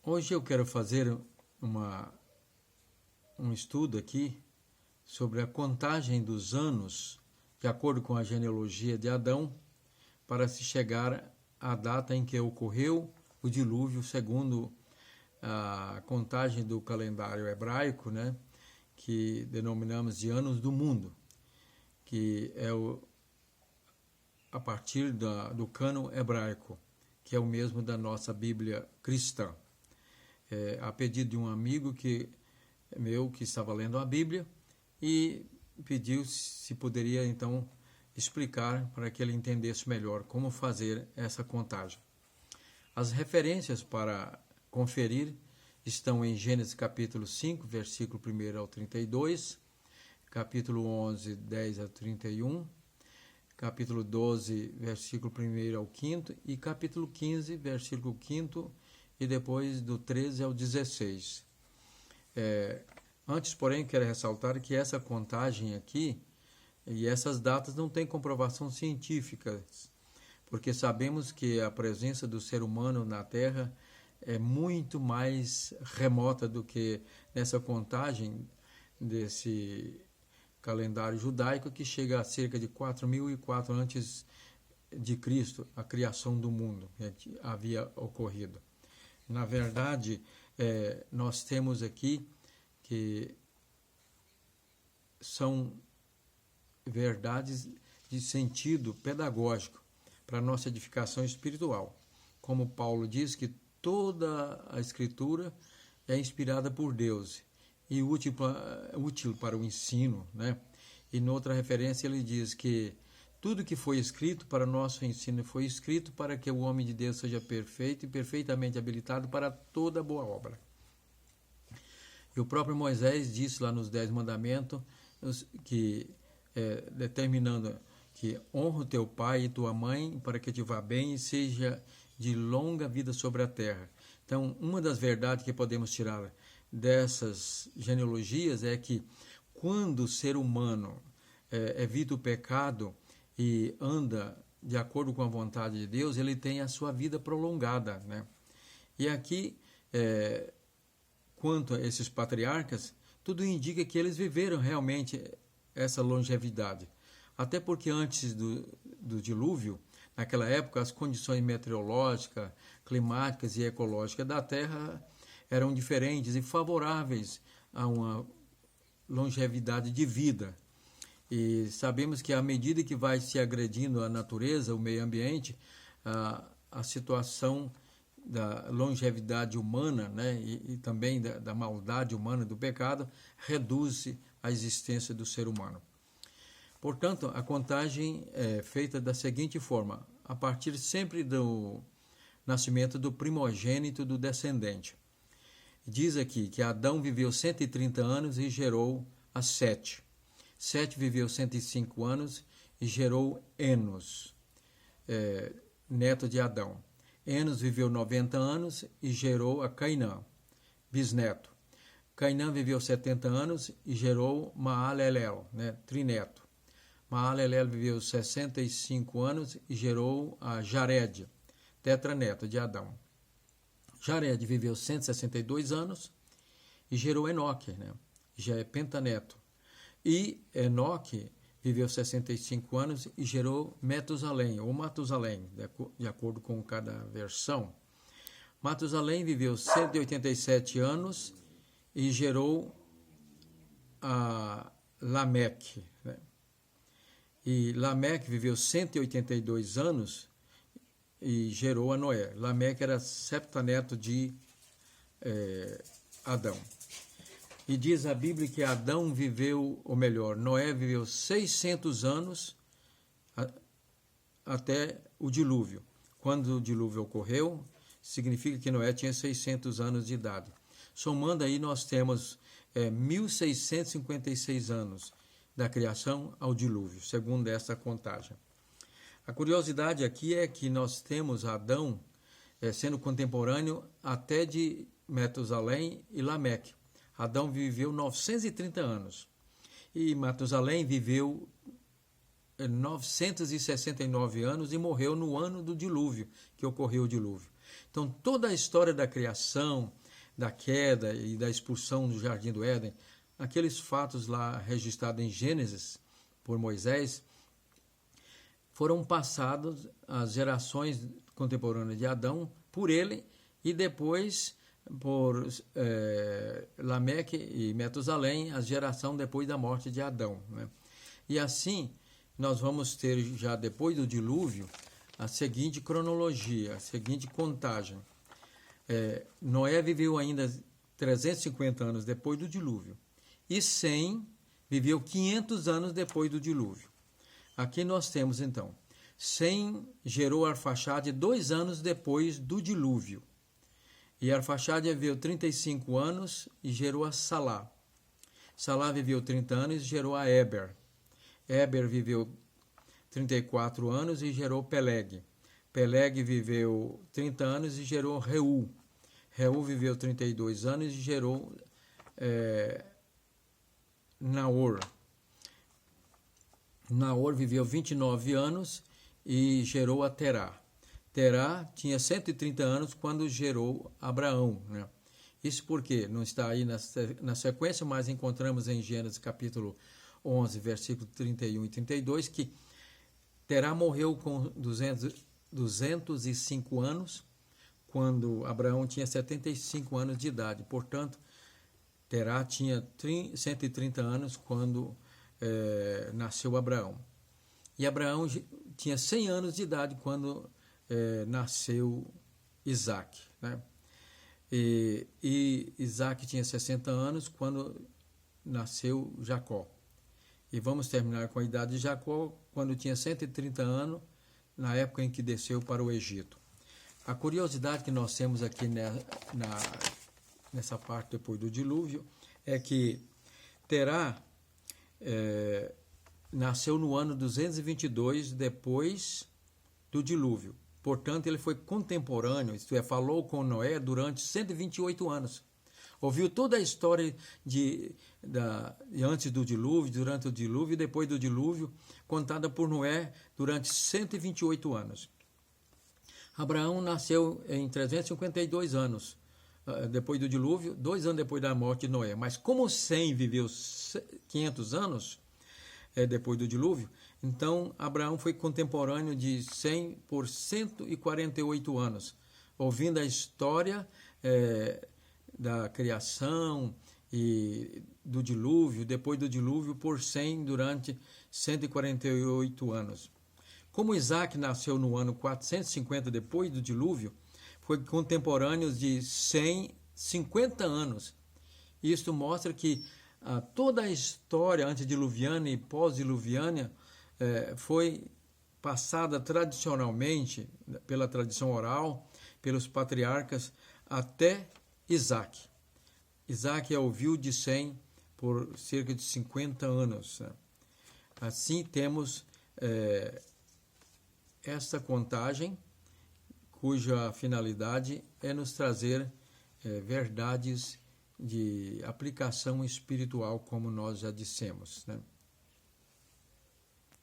Hoje eu quero fazer um estudo aqui sobre a contagem dos anos, de acordo com a genealogia de Adão, para se chegar à data em que ocorreu o dilúvio, segundo a contagem do calendário hebraico, né, que denominamos de anos do mundo, que é a partir do cânon hebraico, que é o mesmo da nossa Bíblia cristã. A pedido de um amigo que estava lendo a Bíblia e pediu se poderia então explicar para que ele entendesse melhor como fazer essa contagem. As referências para conferir estão em Gênesis capítulo 5, versículo 1 ao 32, capítulo 11, 10 a 31, capítulo 12, versículo 1 ao 5 e capítulo 15, versículo 5 e depois do 13 ao 16. Antes, porém, quero ressaltar que essa contagem aqui e essas datas não têm comprovação científica, porque sabemos que a presença do ser humano na Terra é muito mais remota do que nessa contagem desse calendário judaico, que chega a cerca de 4.004 antes de Cristo, a criação do mundo havia ocorrido. Na verdade, nós temos aqui que são verdades de sentido pedagógico para a nossa edificação espiritual. Como Paulo diz que toda a Escritura é inspirada por Deus e útil para o ensino, né? E noutra referência ele diz que tudo que foi escrito para nosso ensino foi escrito para que o homem de Deus seja perfeito e perfeitamente habilitado para toda boa obra. E o próprio Moisés disse lá nos 10 mandamentos, que determinando que honra o teu pai e tua mãe para que te vá bem e seja de longa vida sobre a terra. Então, uma das verdades que podemos tirar dessas genealogias é que quando o ser humano evita o pecado e anda de acordo com a vontade de Deus, ele tem a sua vida prolongada, né? E aqui, quanto a esses patriarcas, tudo indica que eles viveram realmente essa longevidade. Até porque antes do dilúvio, naquela época, as condições meteorológicas, climáticas e ecológicas da Terra eram diferentes e favoráveis a uma longevidade de vida. E sabemos que à medida que vai se agredindo a natureza, o meio ambiente, a situação da longevidade humana, né, e também da maldade humana, do pecado, reduz a existência do ser humano. Portanto, a contagem é feita da seguinte forma, a partir sempre do nascimento do primogênito do descendente. Diz aqui que Adão viveu 130 anos e gerou a Sete. Sete viveu 105 anos e gerou Enos, neto de Adão. Enos viveu 90 anos e gerou a Cainã, bisneto. Cainã viveu 70 anos e gerou Maalalel, né, trineto. Maalalel viveu 65 anos e gerou a Jared, tetraneto de Adão. Jared viveu 162 anos e gerou Enoque, né, já é pentaneto. E Enoque viveu 65 anos e gerou Metusalém, ou Matusalém, de acordo com cada versão. Matusalém viveu 187 anos e gerou a Lameque, né? E Lameque viveu 182 anos e gerou a Noé. Lameque era septaneto de Adão. E diz a Bíblia que Adão viveu, ou melhor, Noé viveu 600 anos até o dilúvio. Quando o dilúvio ocorreu, significa que Noé tinha 600 anos de idade. Somando aí, nós temos 1.656 anos da criação ao dilúvio, segundo essa contagem. A curiosidade aqui é que nós temos Adão sendo contemporâneo até de Metusalém e Lameque. Adão viveu 930 anos e Matusalém viveu 969 anos e morreu no ano do dilúvio, que ocorreu o dilúvio. Então, toda a história da criação, da queda e da expulsão do Jardim do Éden, aqueles fatos lá registrados em Gênesis por Moisés, foram passados às gerações contemporâneas de Adão por ele e depois por Lameque e Metusalém, a geração depois da morte de Adão, né? E assim, nós vamos ter já depois do dilúvio a seguinte cronologia, a seguinte contagem. Noé viveu ainda 350 anos depois do dilúvio e Sem viveu 500 anos depois do dilúvio. Aqui nós temos então, Sem gerou Arfaxade 2 anos depois do dilúvio. E Arfaxade viveu 35 anos e gerou a Salá. Salá viveu 30 anos e gerou a Eber. Eber viveu 34 anos e gerou Peleg. Peleg viveu 30 anos e gerou Reu. Reu viveu 32 anos e gerou Naor. Naor viveu 29 anos e gerou a Terá. Terá tinha 130 anos quando gerou Abraão, né? Isso porque não está aí na sequência, mas encontramos em Gênesis capítulo 11, versículo 31 e 32, que Terá morreu com 205 anos, quando Abraão tinha 75 anos de idade. Portanto, Terá tinha 130 anos quando nasceu Abraão. E Abraão tinha 100 anos de idade quando nasceu Isaac, né? E Isaac tinha 60 anos quando nasceu Jacó. E vamos terminar com a idade de Jacó, quando tinha 130 anos, na época em que desceu para o Egito. A curiosidade que nós temos aqui nessa parte depois do dilúvio é que Terá nasceu no ano 222 depois do dilúvio. Portanto, ele foi contemporâneo, isto é, falou com Noé durante 128 anos. Ouviu toda a história de antes do dilúvio, durante o dilúvio e depois do dilúvio, contada por Noé durante 128 anos. Abraão nasceu em 352 anos depois do dilúvio, 2 anos depois da morte de Noé. Mas como Sem viveu 500 anos depois do dilúvio, então Abraão foi contemporâneo de Sem por 148 anos, ouvindo a história da criação e do dilúvio, depois do dilúvio, por Sem durante 148 anos. Como Isaac nasceu no ano 450 depois do dilúvio, foi contemporâneo de Sem 50 anos. Isto mostra que toda a história antediluviana e pós-diluviana foi passada tradicionalmente, pela tradição oral, pelos patriarcas, até Isaac. Isaac ouviu de Sem por cerca de 50 anos. Assim temos esta contagem, cuja finalidade é nos trazer verdades de aplicação espiritual, como nós já dissemos, né?